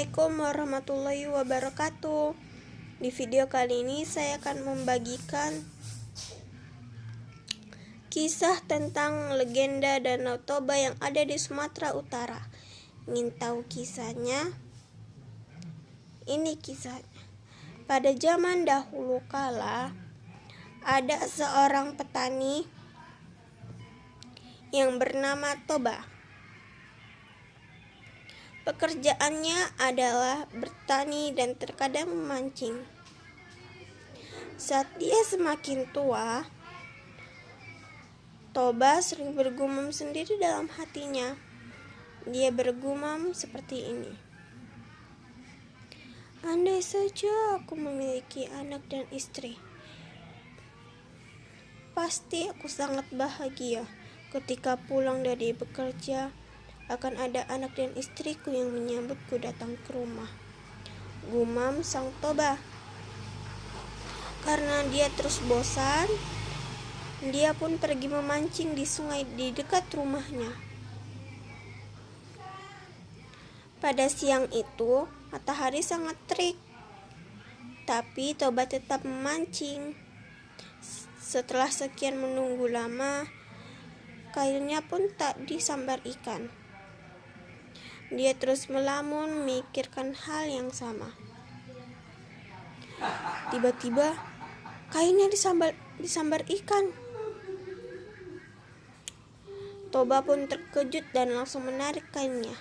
Assalamualaikum warahmatullahi wabarakatuh. Di video kali ini saya akan membagikan kisah tentang legenda Danau Toba yang ada di Sumatera Utara. Ingin tahu kisahnya? Ini kisahnya. Pada zaman dahulu kala, ada seorang petani yang bernama Toba. Pekerjaannya adalah bertani dan terkadang memancing. Saat dia semakin tua, Toba sering bergumam sendiri dalam hatinya. Dia bergumam seperti ini. Andai saja aku memiliki anak dan istri, pasti aku sangat bahagia ketika pulang dari bekerja. Akan ada anak dan istriku yang menyambutku datang ke rumah, gumam sang Toba. Karena dia terus bosan, dia pun pergi memancing di sungai di dekat rumahnya. Pada siang itu, matahari sangat terik, tapi Toba tetap memancing. Setelah sekian menunggu lama, kailnya pun tak disambar ikan. Dia terus melamun, memikirkan hal yang sama. Tiba-tiba, kailnya disambar ikan. Toba pun terkejut dan langsung menarik kailnya.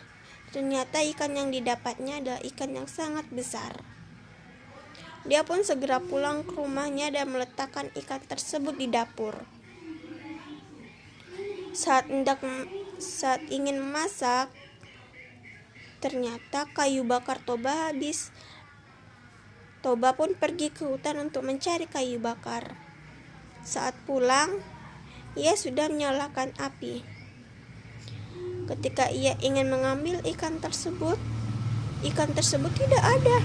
Ternyata ikan yang didapatnya adalah ikan yang sangat besar. Dia pun segera pulang ke rumahnya dan meletakkan ikan tersebut di dapur. Saat ingin memasak, ternyata kayu bakar Toba habis. Toba pun pergi ke hutan untuk mencari kayu bakar. Saat pulang, ia sudah menyalakan api. Ketika ia ingin mengambil ikan tersebut tidak ada.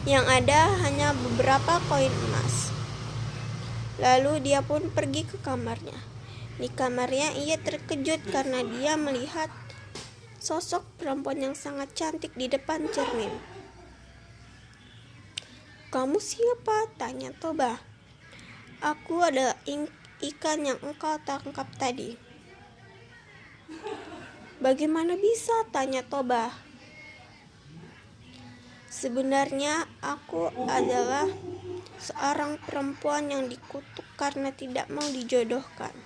Yang ada hanya beberapa koin emas. Lalu dia pun pergi ke kamarnya. Di kamarnya ia terkejut karena dia melihat sosok perempuan yang sangat cantik di depan cermin. "Kamu siapa?" tanya Toba. "Aku adalah ikan yang engkau tangkap tadi." "Bagaimana bisa?" tanya Toba. "Sebenarnya aku adalah seorang perempuan yang dikutuk karena tidak mau dijodohkan.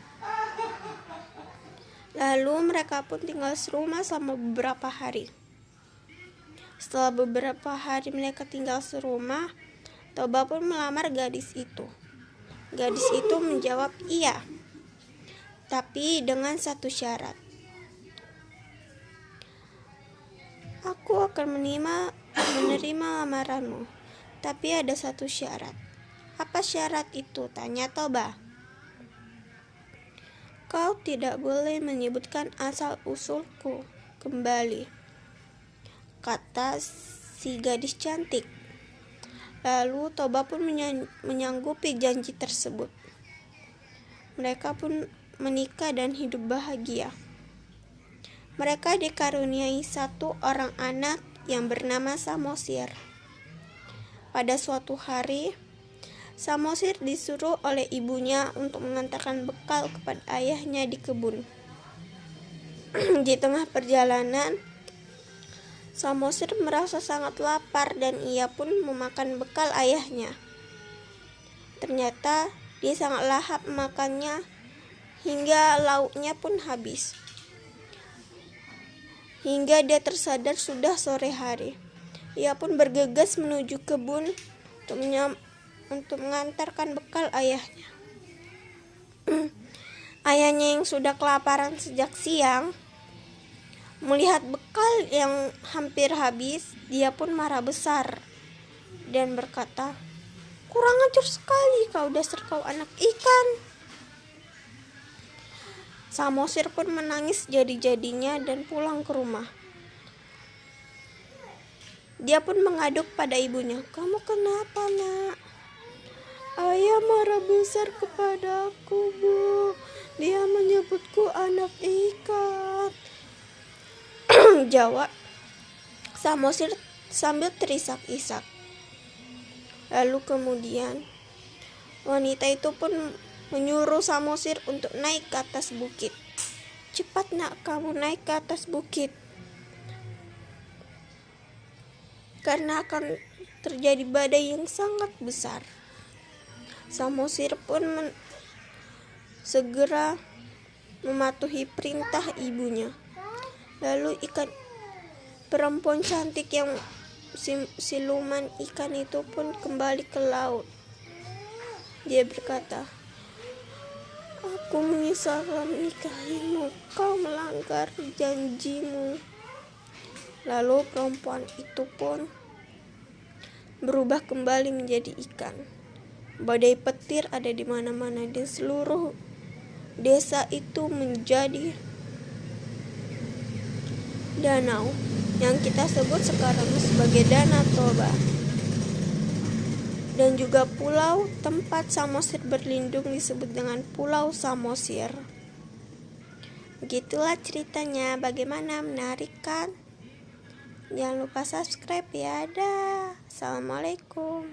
Lalu mereka pun tinggal serumah selama beberapa hari. Setelah beberapa hari mereka tinggal serumah, Toba pun melamar gadis itu. Gadis itu menjawab iya, tapi dengan satu syarat. "Aku akan menerima lamaranmu, tapi ada satu syarat." "Apa syarat itu?" tanya Toba. "Kau tidak boleh menyebutkan asal-usulku kembali," kata si gadis cantik. Lalu Toba pun menyanggupi janji tersebut. Mereka pun menikah dan hidup bahagia. Mereka dikaruniai satu orang anak yang bernama Samosir. Pada suatu hari, Samosir disuruh oleh ibunya untuk mengantarkan bekal kepada ayahnya di kebun. Di tengah perjalanan, Samosir merasa sangat lapar dan ia pun memakan bekal ayahnya. Ternyata dia sangat lahap makannya hingga lauknya pun habis. Hingga dia tersadar sudah sore hari. Ia pun bergegas menuju kebun untuk mengantarkan bekal ayahnya. Ayahnya yang sudah kelaparan sejak siang, melihat bekal yang hampir habis, dia pun marah besar dan berkata, "Kurang ajar sekali kau, dasar kau anak ikan." Samosir pun menangis jadi-jadinya dan pulang ke rumah. Dia pun mengaduk pada ibunya, "Kamu kenapa, Nak?" "Ayah marah besar kepadaku, Bu. Dia menyebutku anak ikan," jawab Samosir sambil terisak-isak. Lalu kemudian wanita itu pun menyuruh Samosir untuk naik ke atas bukit. Cepat nak, kamu naik ke atas bukit, karena akan terjadi badai yang sangat besar. Samosir pun segera mematuhi perintah ibunya. Lalu perempuan cantik yang siluman ikan itu pun kembali ke laut. Dia berkata, "Aku menyesal menikahimu, kau melanggar janjimu." Lalu perempuan itu pun berubah kembali menjadi ikan. Badai petir ada di mana-mana dan seluruh desa itu menjadi danau yang kita sebut sekarang sebagai Danau Toba, dan juga pulau tempat Samosir berlindung disebut dengan Pulau Samosir. Begitulah ceritanya. Bagaimana, menarik kan? Jangan lupa subscribe ya. Dah. Assalamualaikum.